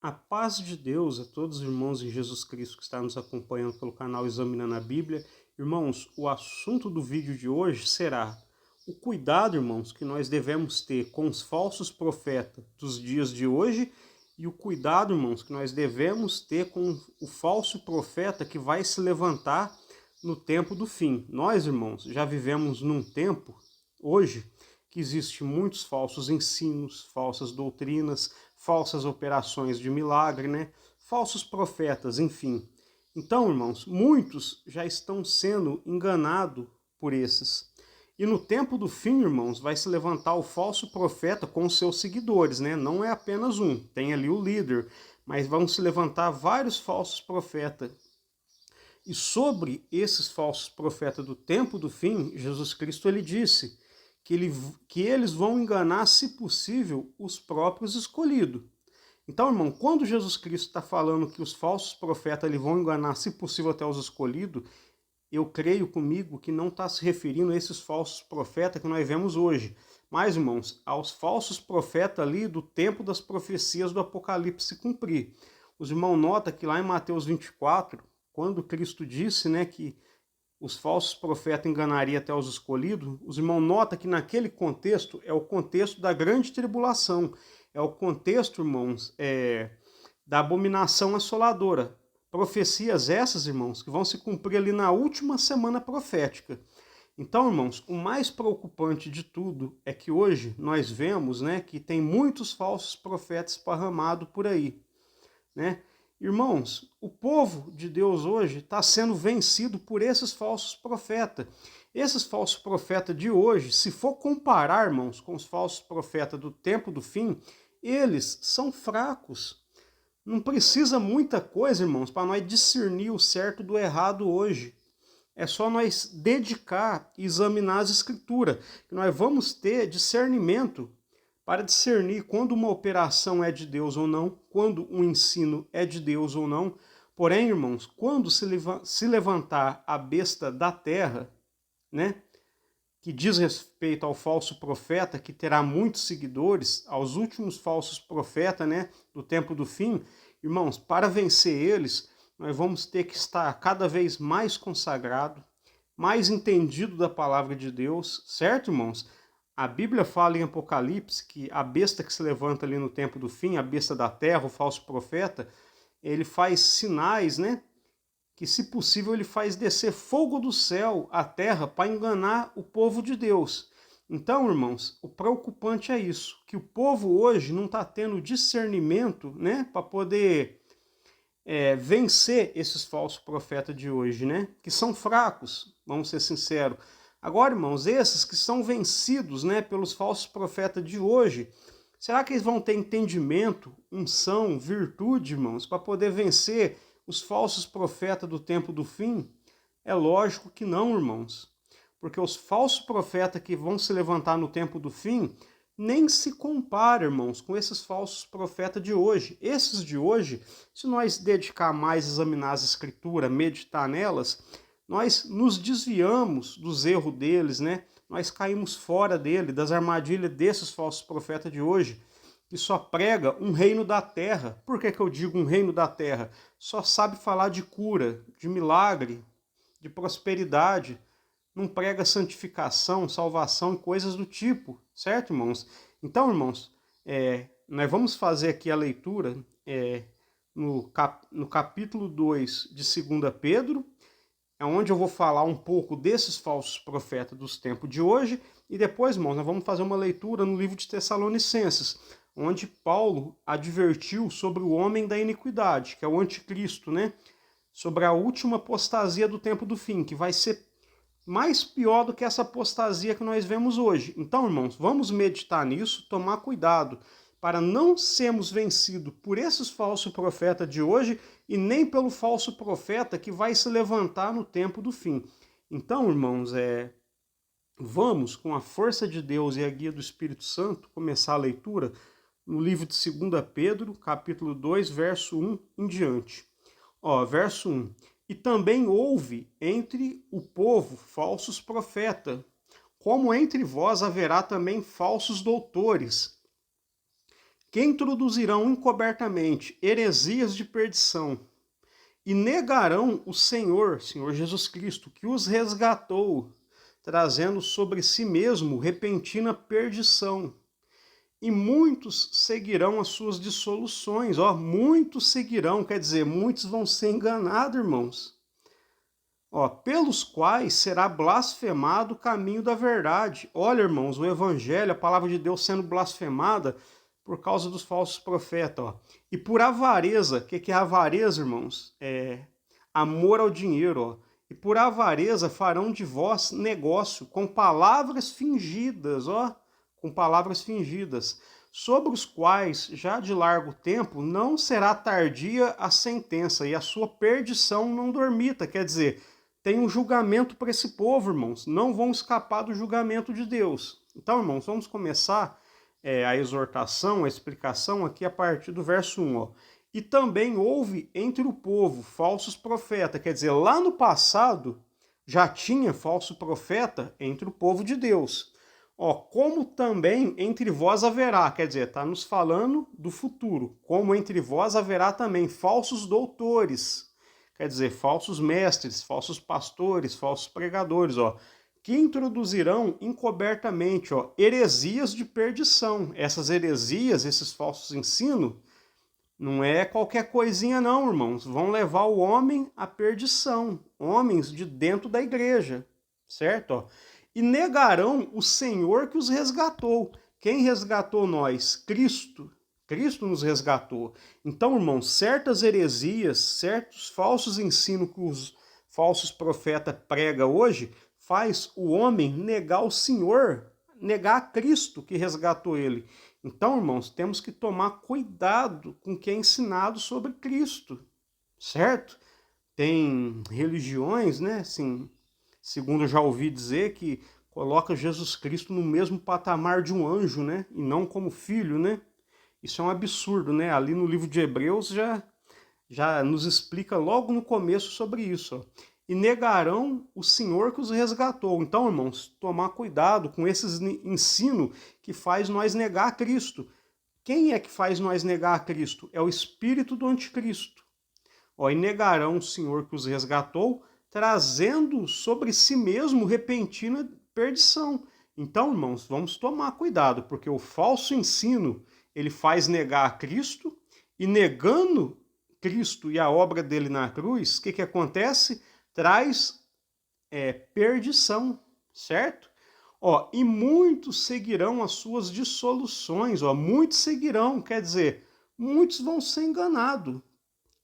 A paz de Deus a todos os irmãos em Jesus Cristo que está nos acompanhando pelo canal Examinando a Bíblia. Irmãos, o assunto do vídeo de hoje será o cuidado, irmãos, que nós devemos ter com os falsos profetas dos dias de hoje e o cuidado, irmãos, que nós devemos ter com o falso profeta que vai se levantar no tempo do fim. Nós, irmãos, já vivemos num tempo, hoje, que existem muitos falsos ensinos, falsas doutrinas, falsas operações de milagre, né? Falsos profetas, enfim. Então, irmãos, muitos já estão sendo enganados por esses. E no tempo do fim, irmãos, vai se levantar o falso profeta com os seus seguidores, né? Não é apenas um, tem ali o líder, mas vão se levantar vários falsos profetas. E sobre esses falsos profetas do tempo do fim, Jesus Cristo ele disse que eles vão enganar, se possível, os próprios escolhidos. Então, irmão, quando Jesus Cristo está falando que os falsos profetas eles vão enganar, se possível, até os escolhidos, eu creio comigo que não está se referindo a esses falsos profetas que nós vemos hoje. Mas, irmãos, aos falsos profetas ali do tempo das profecias do Apocalipse se cumprir. Os irmãos notam que lá em Mateus 24, quando Cristo disse, né, que os falsos profetas enganariam até os escolhidos, os irmãos notam que naquele contexto é o contexto da grande tribulação, é o contexto, irmãos, da abominação assoladora. Profecias essas, irmãos, que vão se cumprir ali na última semana profética. Então, irmãos, o mais preocupante de tudo é que hoje nós vemos, né, que tem muitos falsos profetas esparramados por aí, né? Irmãos, o povo de Deus hoje está sendo vencido por esses falsos profetas. Esses falsos profetas de hoje, se for comparar, irmãos, com os falsos profetas do tempo do fim, eles são fracos. Não precisa muita coisa, irmãos, para nós discernir o certo do errado hoje. É só nós dedicar e examinar as escrituras, que nós vamos ter discernimento para discernir quando uma operação é de Deus ou não, quando um ensino é de Deus ou não. Porém, irmãos, quando se levantar a besta da terra, né, que diz respeito ao falso profeta, que terá muitos seguidores, aos últimos falsos profetas, né, do tempo do fim, irmãos, para vencer eles, nós vamos ter que estar cada vez mais consagrado, mais entendido da palavra de Deus, certo, irmãos? A Bíblia fala em Apocalipse que a besta que se levanta ali no tempo do fim, a besta da terra, o falso profeta, ele faz sinais, né? Que, se possível, ele faz descer fogo do céu à terra para enganar o povo de Deus. Então, irmãos, o preocupante é isso, que o povo hoje não está tendo discernimento, né, para poder vencer esses falsos profetas de hoje, né, que são fracos, vamos ser sinceros. Agora, irmãos, esses que são vencidos, né, pelos falsos profetas de hoje, será que eles vão ter entendimento, unção, virtude, irmãos, para poder vencer os falsos profetas do tempo do fim? É lógico que não, irmãos. Porque os falsos profetas que vão se levantar no tempo do fim nem se compara, irmãos, com esses falsos profetas de hoje. Esses de hoje, se nós dedicar mais a examinar as escrituras, meditar nelas, nós nos desviamos dos erros deles, né? Nós caímos fora dele, das armadilhas desses falsos profetas de hoje, que só prega um reino da terra. Por que eu digo um reino da terra? Só sabe falar de cura, de milagre, de prosperidade, não prega santificação, salvação e coisas do tipo, certo, irmãos? Então, irmãos, nós vamos fazer aqui a leitura no capítulo 2 de 2 Pedro, é onde eu vou falar um pouco desses falsos profetas dos tempos de hoje, e depois, irmãos, nós vamos fazer uma leitura no livro de Tessalonicenses, onde Paulo advertiu sobre o homem da iniquidade, que é o anticristo, né? Sobre a última apostasia do tempo do fim, que vai ser mais pior do que essa apostasia que nós vemos hoje. Então, irmãos, vamos meditar nisso, tomar cuidado para não sermos vencidos por esses falsos profetas de hoje e nem pelo falso profeta que vai se levantar no tempo do fim. Então, irmãos, vamos, com a força de Deus e a guia do Espírito Santo, começar a leitura no livro de 2 Pedro, capítulo 2, verso 1 em diante. Verso 1. E também houve entre o povo falsos profetas, como entre vós haverá também falsos doutores, que introduzirão encobertamente heresias de perdição e negarão o Senhor Jesus Cristo, que os resgatou, trazendo sobre si mesmo repentina perdição. E muitos seguirão as suas dissoluções. Ó, muitos seguirão, quer dizer, muitos vão ser enganados, irmãos. Ó, pelos quais será blasfemado o caminho da verdade. Olha, irmãos, o evangelho, a palavra de Deus sendo blasfemada por causa dos falsos profetas. Ó. E por avareza, o que é avareza, irmãos? É amor ao dinheiro, ó. E por avareza farão de vós negócio com palavras fingidas, ó, com palavras fingidas, sobre os quais já de largo tempo não será tardia a sentença e a sua perdição não dormita. Quer dizer, tem um julgamento para esse povo, irmãos, não vão escapar do julgamento de Deus. Então, irmãos, vamos começar a exortação, a explicação aqui a partir do verso 1, ó. E também houve entre o povo falsos profetas. Quer dizer, lá no passado já tinha falso profeta entre o povo de Deus. Ó, como também entre vós haverá, quer dizer, está nos falando do futuro. Como entre vós haverá também falsos doutores, quer dizer, falsos mestres, falsos pastores, falsos pregadores, ó, que introduzirão encobertamente, ó, heresias de perdição. Essas heresias, esses falsos ensinos, não é qualquer coisinha não, irmãos. Vão levar o homem à perdição. Homens de dentro da igreja, certo? Ó. E negarão o Senhor que os resgatou. Quem resgatou nós? Cristo. Cristo nos resgatou. Então, irmãos, certas heresias, certos falsos ensinos que os falsos profetas pregam hoje, faz o homem negar o Senhor, negar a Cristo que resgatou ele. Então, irmãos, temos que tomar cuidado com o que é ensinado sobre Cristo, certo? Tem religiões, né, assim, segundo eu já ouvi dizer, que coloca Jesus Cristo no mesmo patamar de um anjo, né, e não como filho, né? Isso é um absurdo, né? Ali no livro de Hebreus já nos explica logo no começo sobre isso, ó. E negarão o Senhor que os resgatou. Então, irmãos, tomar cuidado com esses ensino que faz nós negar a Cristo. Quem é que faz nós negar a Cristo? É o espírito do anticristo. Ó, e negarão o Senhor que os resgatou, trazendo sobre si mesmo repentina perdição. Então, irmãos, vamos tomar cuidado, porque o falso ensino, ele faz negar a Cristo, e negando Cristo e a obra dele na cruz, o que acontece? Traz perdição, certo? Ó, e muitos seguirão as suas dissoluções, ó, muitos seguirão, quer dizer, muitos vão ser enganados.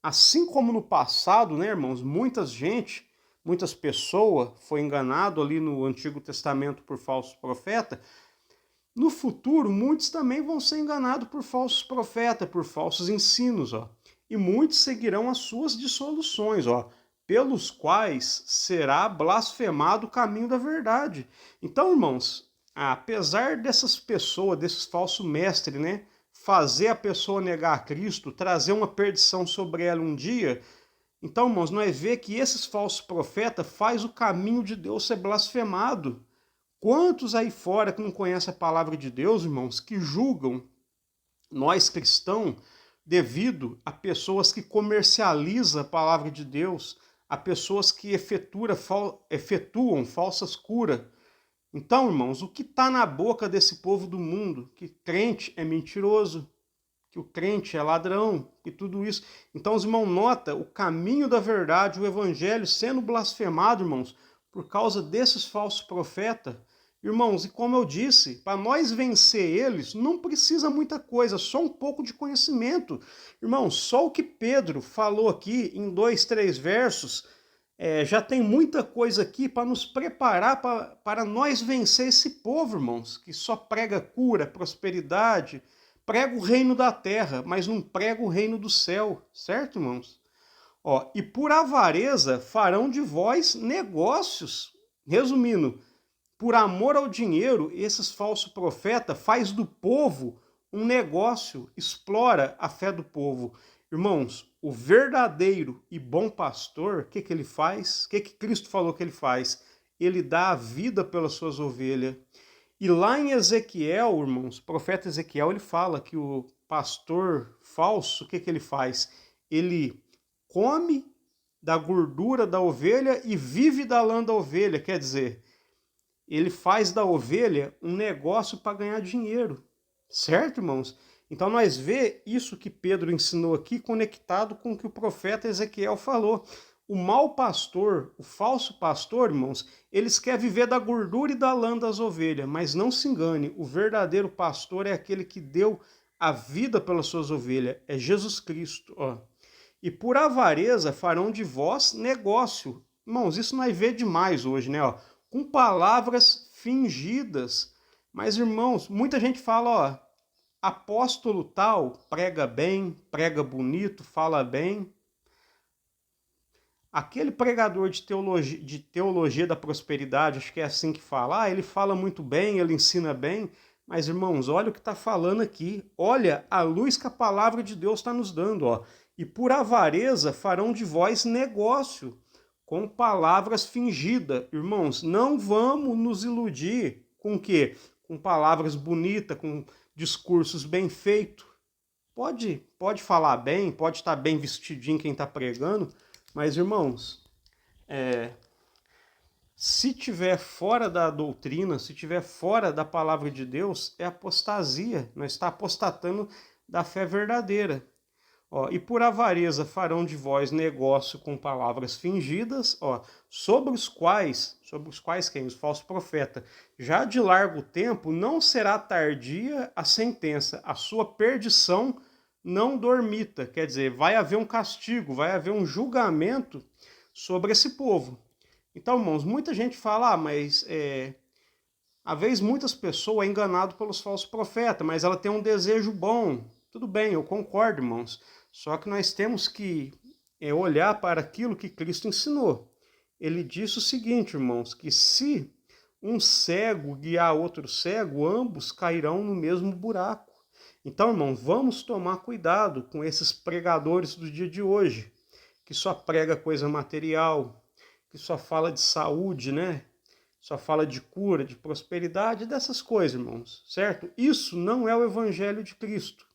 Assim como no passado, né, irmãos, muitas pessoas foi enganado ali no Antigo Testamento por falsos profetas, no futuro muitos também vão ser enganados por falsos profetas, por falsos ensinos, ó. E muitos seguirão as suas dissoluções, ó, pelos quais será blasfemado o caminho da verdade. Então, irmãos, apesar dessas pessoas, desses falsos mestres, né, fazer a pessoa negar a Cristo, trazer uma perdição sobre ela um dia, então, irmãos, nós vemos que esses falsos profetas faz o caminho de Deus ser blasfemado. Quantos aí fora que não conhecem a palavra de Deus, irmãos, que julgam nós cristãos devido a pessoas que comercializam a palavra de Deus, a pessoas que efetuam falsas curas. Então, irmãos, o que está na boca desse povo do mundo? Que crente é mentiroso, que o crente é ladrão, e tudo isso. Então, os irmãos, nota o caminho da verdade, o evangelho sendo blasfemado, irmãos, por causa desses falsos profetas. Irmãos, e como eu disse, para nós vencer eles, não precisa muita coisa, só um pouco de conhecimento. Irmãos, só o que Pedro falou aqui em 2, 3 versos, já tem muita coisa aqui para nos preparar para nós vencer esse povo, irmãos, que só prega cura, prosperidade, prega o reino da terra, mas não prega o reino do céu, certo, irmãos? Ó, e por avareza farão de vós negócios. Resumindo, por amor ao dinheiro, esses falsos profetas faz do povo um negócio, explora a fé do povo. Irmãos, o verdadeiro e bom pastor, o que ele faz? O que Cristo falou que ele faz? Ele dá a vida pelas suas ovelhas. E lá em Ezequiel, irmãos, o profeta Ezequiel, ele fala que pastor falso, o que ele faz? Ele come da gordura da ovelha e vive da lã da ovelha, quer dizer, ele faz da ovelha um negócio para ganhar dinheiro, certo, irmãos? Então nós vê isso que Pedro ensinou aqui conectado com o que o profeta Ezequiel falou. O mau pastor, o falso pastor, irmãos, eles querem viver da gordura e da lã das ovelhas, mas não se engane, o verdadeiro pastor é aquele que deu a vida pelas suas ovelhas, é Jesus Cristo, ó. E por avareza farão de vós negócio. Irmãos, isso nós vê demais hoje, né? Ó, com palavras fingidas. Mas, irmãos, muita gente fala, ó, apóstolo tal prega bem, prega bonito, fala bem. Aquele pregador de teologia da prosperidade, acho que é assim que fala, ele fala muito bem, ele ensina bem, mas, irmãos, olha o que está falando aqui, olha a luz que a palavra de Deus está nos dando, ó. E por avareza farão de vós negócio, com palavras fingidas. Irmãos, não vamos nos iludir com o quê? Com palavras bonitas, com discursos bem feitos. Pode falar bem, pode estar bem vestidinho quem está pregando, mas, irmãos, se tiver fora da doutrina, se tiver fora da palavra de Deus, é apostasia. Nós está apostatando da fé verdadeira. Ó, e por avareza farão de vós negócio com palavras fingidas, ó, sobre os quais quem? Os falsos profetas. Já de largo tempo não será tardia a sentença, a sua perdição não dormita. Quer dizer, vai haver um castigo, vai haver um julgamento sobre esse povo. Então, irmãos, muita gente fala, mas às vezes muitas pessoas é enganado pelos falsos profetas, mas ela tem um desejo bom. Tudo bem, eu concordo, irmãos. Só que nós temos que olhar para aquilo que Cristo ensinou. Ele disse o seguinte, irmãos, que se um cego guiar outro cego, ambos cairão no mesmo buraco. Então, irmãos, vamos tomar cuidado com esses pregadores do dia de hoje, que só prega coisa material, que só fala de saúde, né? Só fala de cura, de prosperidade, dessas coisas, irmãos, certo? Isso não é o evangelho de Cristo.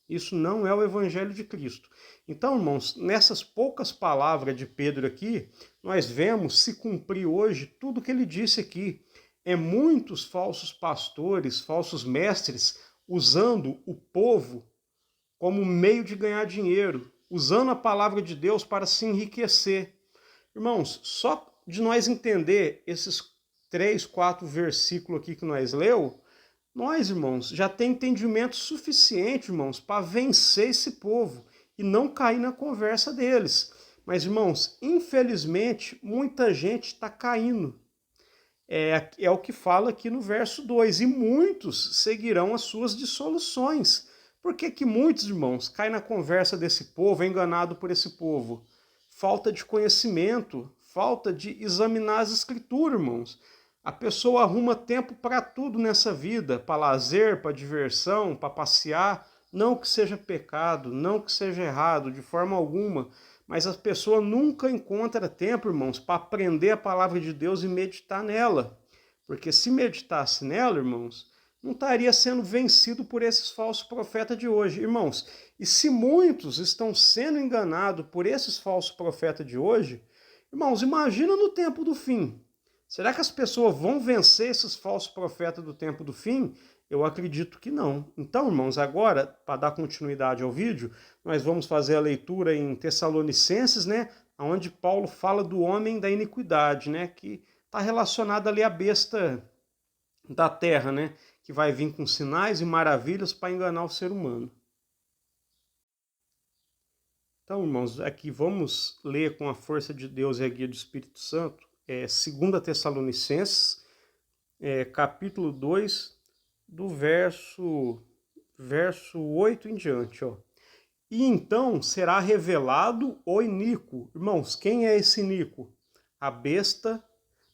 Isso não é o evangelho de Cristo. Então, irmãos, nessas poucas palavras de Pedro aqui, nós vemos se cumprir hoje tudo que ele disse aqui. Muitos falsos pastores, falsos mestres, usando o povo como meio de ganhar dinheiro, usando a palavra de Deus para se enriquecer. Irmãos, só de nós entender esses 3, 4 versículos aqui que nós leu, nós, irmãos, já tem entendimento suficiente, irmãos, para vencer esse povo e não cair na conversa deles. Mas, irmãos, infelizmente, muita gente está caindo. É o que fala aqui no verso 2. E muitos seguirão as suas dissoluções. Por que muitos, irmãos, caem na conversa desse povo, é enganado por esse povo? Falta de conhecimento, falta de examinar as escrituras, irmãos. A pessoa arruma tempo para tudo nessa vida, para lazer, para diversão, para passear. Não que seja pecado, não que seja errado, de forma alguma. Mas a pessoa nunca encontra tempo, irmãos, para aprender a palavra de Deus e meditar nela. Porque se meditasse nela, irmãos, não estaria sendo vencido por esses falsos profetas de hoje. Irmãos, e se muitos estão sendo enganados por esses falsos profetas de hoje, irmãos, imagina no tempo do fim. Será que as pessoas vão vencer esses falsos profetas do tempo do fim? Eu acredito que não. Então, irmãos, agora, para dar continuidade ao vídeo, nós vamos fazer a leitura em Tessalonicenses, né? Onde Paulo fala do homem da iniquidade, né? Que está relacionado ali à besta da terra, né? Que vai vir com sinais e maravilhas para enganar o ser humano. Então, irmãos, aqui vamos ler com a força de Deus e a guia do Espírito Santo, 2 Tessalonicenses, capítulo 2, do verso 8 em diante, ó. E então será revelado o iníquo. Irmãos, quem é esse iníquo? A besta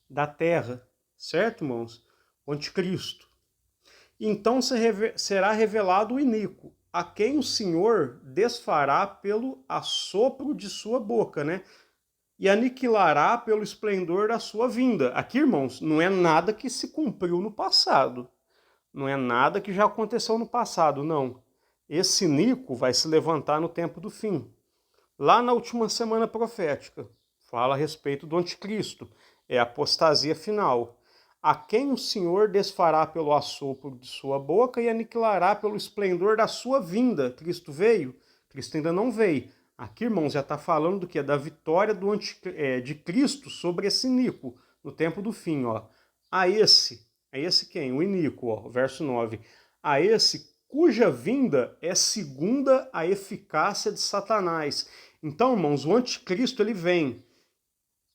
da terra, certo, irmãos? O anticristo. Então será revelado o iníquo, a quem o Senhor desfará pelo assopro de sua boca, né? E aniquilará pelo esplendor da sua vinda. Aqui, irmãos, não é nada que se cumpriu no passado. Não é nada que já aconteceu no passado, não. Esse Nico vai se levantar no tempo do fim. Lá na última semana profética, fala a respeito do anticristo, é a apostasia final, a quem o Senhor desfará pelo assopro de sua boca e aniquilará pelo esplendor da sua vinda. Cristo veio? Cristo ainda não veio. Aqui, irmãos, já está falando do que? Da vitória de Cristo sobre esse Nico, no tempo do fim. Ó. A esse quem? O Inico, ó, verso 9. A esse cuja vinda é segunda a eficácia de Satanás. Então, irmãos, o anticristo ele vem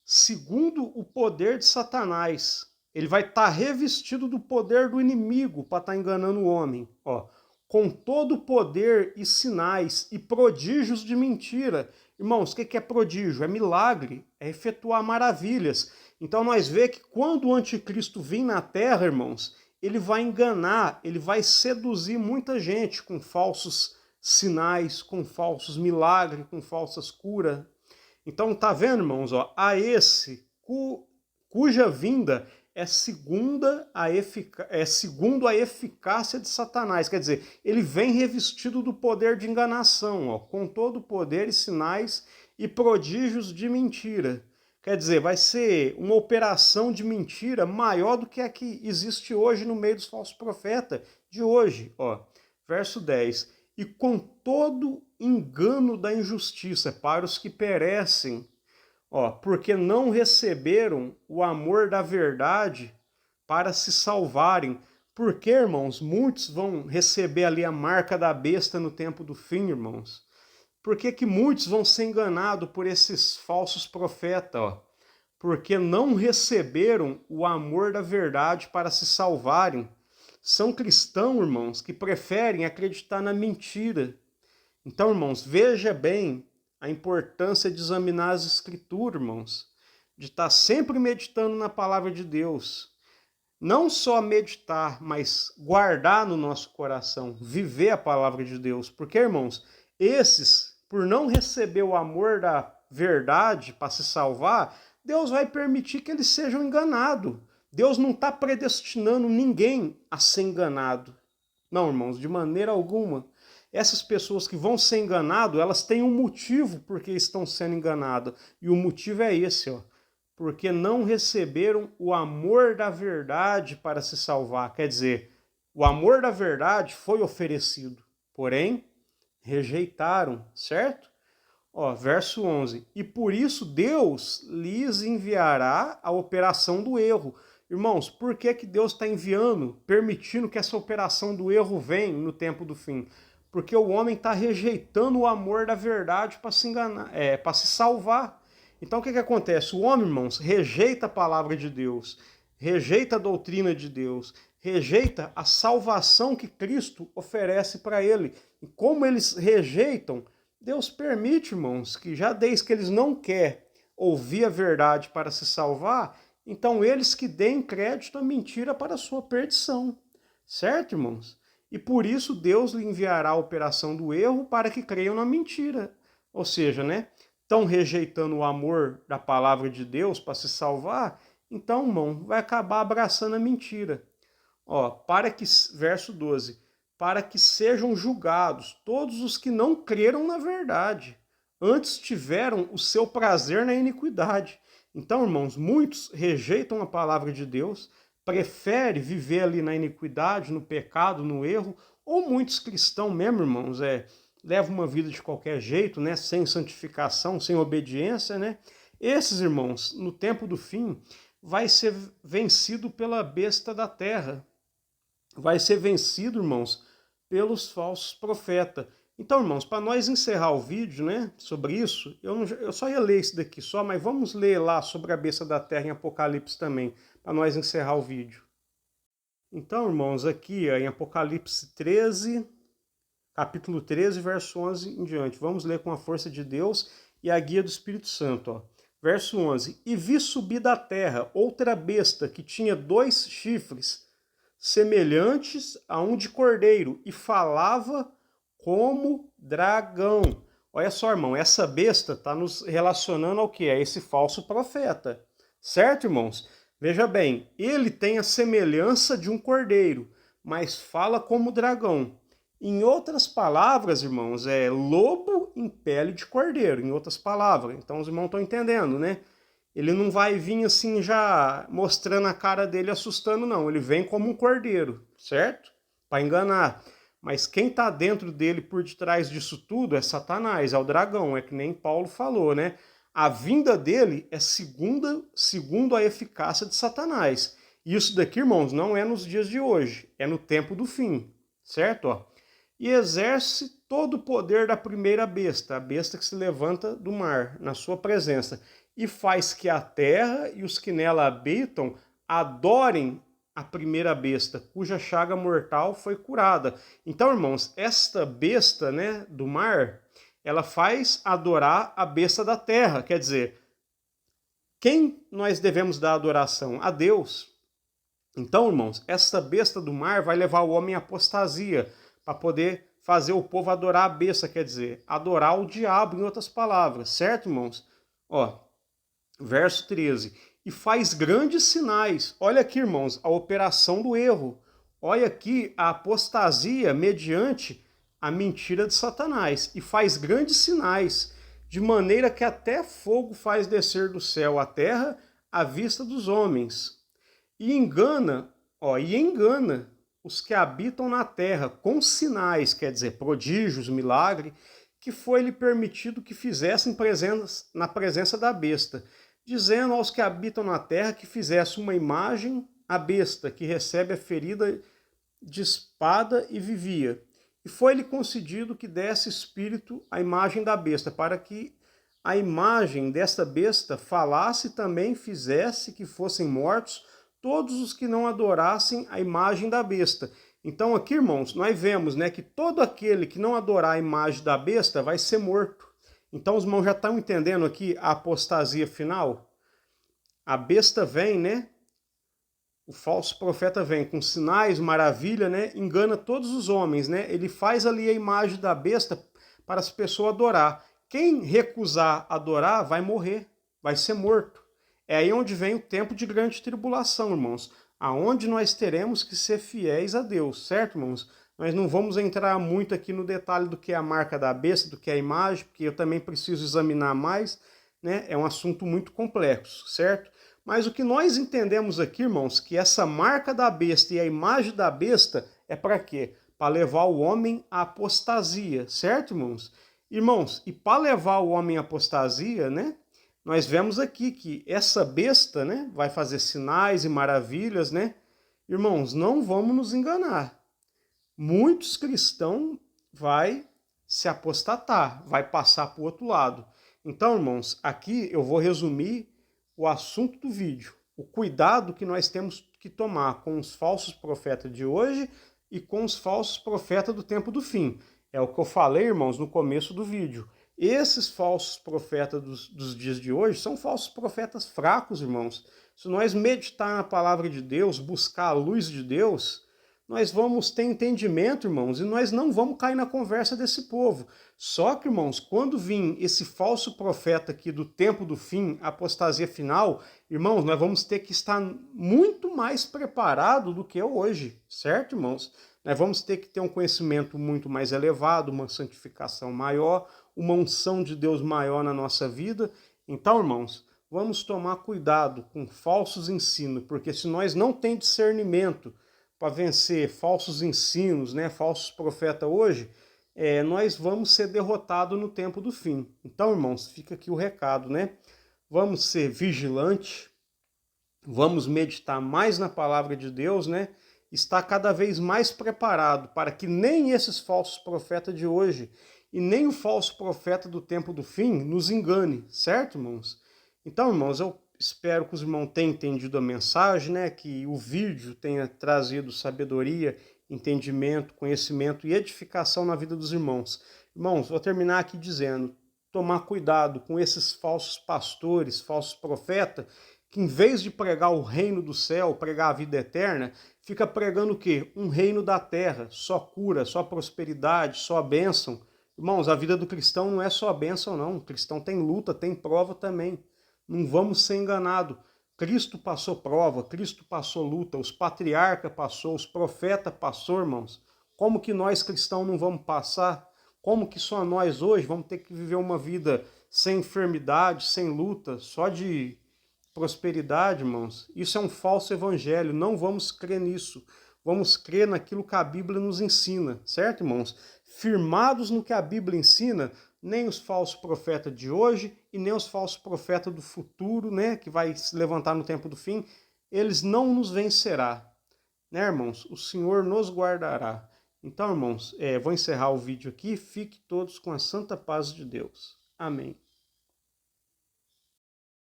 segundo o poder de Satanás. Ele vai estar revestido do poder do inimigo para estar enganando o homem. Ó, com todo o poder e sinais e prodígios de mentira. Irmãos, o que é prodígio? É milagre, é efetuar maravilhas. Então nós vemos que quando o anticristo vir na terra, irmãos, ele vai enganar, ele vai seduzir muita gente com falsos sinais, com falsos milagres, com falsas curas. Então tá vendo, irmãos, ó, a esse cuja vinda é segundo a eficácia de Satanás. Quer dizer, ele vem revestido do poder de enganação, ó, com todo o poder e sinais e prodígios de mentira. Quer dizer, vai ser uma operação de mentira maior do que a que existe hoje no meio dos falsos profetas de hoje. Ó, verso 10. E com todo engano da injustiça para os que perecem, ó, porque não receberam o amor da verdade para se salvarem. Porque, irmãos, muitos vão receber ali a marca da besta no tempo do fim, irmãos. Por que muitos vão ser enganados por esses falsos profetas? Ó? Porque não receberam o amor da verdade para se salvarem. São cristãos, irmãos, que preferem acreditar na mentira. Então, irmãos, veja bem a importância de examinar as Escrituras, irmãos. De estar sempre meditando na palavra de Deus. Não só meditar, mas guardar no nosso coração, viver a palavra de Deus. Porque, irmãos, esses, por não receber o amor da verdade para se salvar, Deus vai permitir que eles sejam enganados. Deus não está predestinando ninguém a ser enganado. Não, irmãos, de maneira alguma. Essas pessoas que vão ser enganadas, elas têm um motivo porque estão sendo enganadas. E o motivo é esse, ó. Porque não receberam o amor da verdade para se salvar. Quer dizer, o amor da verdade foi oferecido, porém, rejeitaram, certo? Ó, verso 11. E por isso Deus lhes enviará a operação do erro. Irmãos, por que Deus está enviando, permitindo que essa operação do erro venha no tempo do fim? Porque o homem está rejeitando o amor da verdade para se enganar, para se salvar. Então o que acontece? O homem, irmãos, rejeita a palavra de Deus, rejeita a doutrina de Deus, rejeita a salvação que Cristo oferece para ele. E como eles rejeitam, Deus permite, irmãos, que já desde que eles não querem ouvir a verdade para se salvar, então eles que deem crédito à mentira para a sua perdição. Certo, irmãos? E por isso Deus lhe enviará a operação do erro para que creiam na mentira. Ou seja, né? Estão rejeitando o amor da palavra de Deus para se salvar, então, irmão, vai acabar abraçando a mentira. Ó, verso 12, para que sejam julgados todos os que não creram na verdade, antes tiveram o seu prazer na iniquidade. Então, irmãos, muitos rejeitam a palavra de Deus, preferem viver ali na iniquidade, no pecado, no erro, ou muitos cristãos mesmo, irmãos, levam uma vida de qualquer jeito, né, sem santificação, sem obediência, né? Esses, irmãos, no tempo do fim, vai ser vencido pela besta da terra. Vai ser vencido, irmãos, pelos falsos profetas. Então, irmãos, para nós encerrar o vídeo, né, sobre isso, eu só ia ler isso daqui só, mas vamos ler lá sobre a besta da terra em Apocalipse também, para nós encerrar o vídeo. Então, irmãos, aqui em Apocalipse 13, capítulo 13, verso 11 em diante. Vamos ler com a força de Deus e a guia do Espírito Santo. Ó. Verso 11. E vi subir da terra outra besta que tinha 2 chifres, semelhantes a um de cordeiro, e falava como dragão. Olha só, irmão, essa besta está nos relacionando ao que? É esse falso profeta. Certo, irmãos? Veja bem, ele tem a semelhança de um cordeiro, mas fala como dragão. Em outras palavras, irmãos, é lobo em pele de cordeiro, em outras palavras. Então os irmãos estão entendendo, né? Ele não vai vir assim já mostrando a cara dele, assustando, não. Ele vem como um cordeiro, certo? Para enganar. Mas quem está dentro dele, por detrás disso tudo, é Satanás, é o dragão. É que nem Paulo falou, né? A vinda dele é segundo a eficácia de Satanás. E isso daqui, irmãos, não é nos dias de hoje, é no tempo do fim, certo? Ó. E exerce todo o poder da primeira besta, a besta que se levanta do mar, na sua presença, e faz que a terra e os que nela habitam adorem a primeira besta, cuja chaga mortal foi curada. Então, irmãos, esta besta, né, do mar, ela faz adorar a besta da terra, quer dizer, quem nós devemos dar adoração? A Deus. Então, irmãos, esta besta do mar vai levar o homem à apostasia, para poder fazer o povo adorar a besta, quer dizer, adorar o diabo, em outras palavras, certo, irmãos? Ó, verso 13. E faz grandes sinais. Olha aqui, irmãos, a operação do erro. Olha aqui a apostasia mediante a mentira de Satanás. E faz grandes sinais, de maneira que até fogo faz descer do céu à terra à vista dos homens. E engana os que habitam na terra com sinais, quer dizer, prodígios, milagre, que foi-lhe permitido que fizessem na presença da besta, dizendo aos que habitam na terra que fizesse uma imagem à besta, que recebe a ferida de espada e vivia. E foi-lhe concedido que desse espírito à imagem da besta, para que a imagem desta besta falasse e também fizesse que fossem mortos todos os que não adorassem a imagem da besta. Então aqui, irmãos, nós vemos, né, que todo aquele que não adorar a imagem da besta vai ser morto. Então os irmãos já estão entendendo aqui a apostasia final? A besta vem, né? O falso profeta vem com sinais, maravilha, né? Engana todos os homens, né? Ele faz ali a imagem da besta para as pessoas adorar. Quem recusar adorar vai morrer, vai ser morto. É aí onde vem o tempo de grande tribulação, irmãos, aonde nós teremos que ser fiéis a Deus, certo, irmãos? Nós não vamos entrar muito aqui no detalhe do que é a marca da besta, do que é a imagem, porque eu também preciso examinar mais, né? É um assunto muito complexo, certo? Mas o que nós entendemos aqui, irmãos, que essa marca da besta e a imagem da besta é para quê? Para levar o homem à apostasia, certo, irmãos? Irmãos, e para levar o homem à apostasia, né? Nós vemos aqui que essa besta, né, vai fazer sinais e maravilhas, né? Irmãos, não vamos nos enganar. Muitos cristãos vai se apostatar, vai passar para o outro lado. Então, irmãos, aqui eu vou resumir o assunto do vídeo. O cuidado que nós temos que tomar com os falsos profetas de hoje e com os falsos profetas do tempo do fim. É o que eu falei, irmãos, no começo do vídeo. Esses falsos profetas dos dias de hoje são falsos profetas fracos, irmãos. Se nós meditar na palavra de Deus, buscar a luz de Deus, nós vamos ter entendimento, irmãos, e nós não vamos cair na conversa desse povo. Só que, irmãos, quando vir esse falso profeta aqui do tempo do fim, apostasia final, irmãos, nós vamos ter que estar muito mais preparado do que hoje, certo, irmãos? Nós vamos ter que ter um conhecimento muito mais elevado, uma santificação maior, uma unção de Deus maior na nossa vida. Então, irmãos, vamos tomar cuidado com falsos ensinos, porque se nós não temos discernimento para vencer falsos ensinos, né, falsos profetas hoje, nós vamos ser derrotados no tempo do fim. Então, irmãos, fica aqui o recado, né? Vamos ser vigilantes, vamos meditar mais na palavra de Deus, né? Estar cada vez mais preparado para que nem esses falsos profetas de hoje e nem o falso profeta do tempo do fim nos engane, certo, irmãos? Então, irmãos, eu espero que os irmãos tenham entendido a mensagem, né? Que o vídeo tenha trazido sabedoria, entendimento, conhecimento e edificação na vida dos irmãos. Irmãos, vou terminar aqui dizendo, tomar cuidado com esses falsos pastores, falsos profetas, que em vez de pregar o reino do céu, pregar a vida eterna, fica pregando o quê? Um reino da terra, só cura, só prosperidade, só bênção. Irmãos, a vida do cristão não é só bênção, não. O cristão tem luta, tem prova também. Não vamos ser enganados. Cristo passou prova, Cristo passou luta, os patriarcas passou, os profetas passou, irmãos. como que nós cristãos não vamos passar? Como que só nós hoje vamos ter que viver uma vida sem enfermidade, sem luta, só de prosperidade, irmãos? Isso é um falso evangelho, não vamos crer nisso. Vamos crer naquilo que a Bíblia nos ensina, certo, irmãos? Firmados no que a Bíblia ensina, nem os falsos profetas de hoje e nem os falsos profetas do futuro, né, que vai se levantar no tempo do fim, eles não nos vencerá, né, irmãos? O Senhor nos guardará. Então, irmãos, vou encerrar o vídeo aqui. Fique todos com a santa paz de Deus. Amém.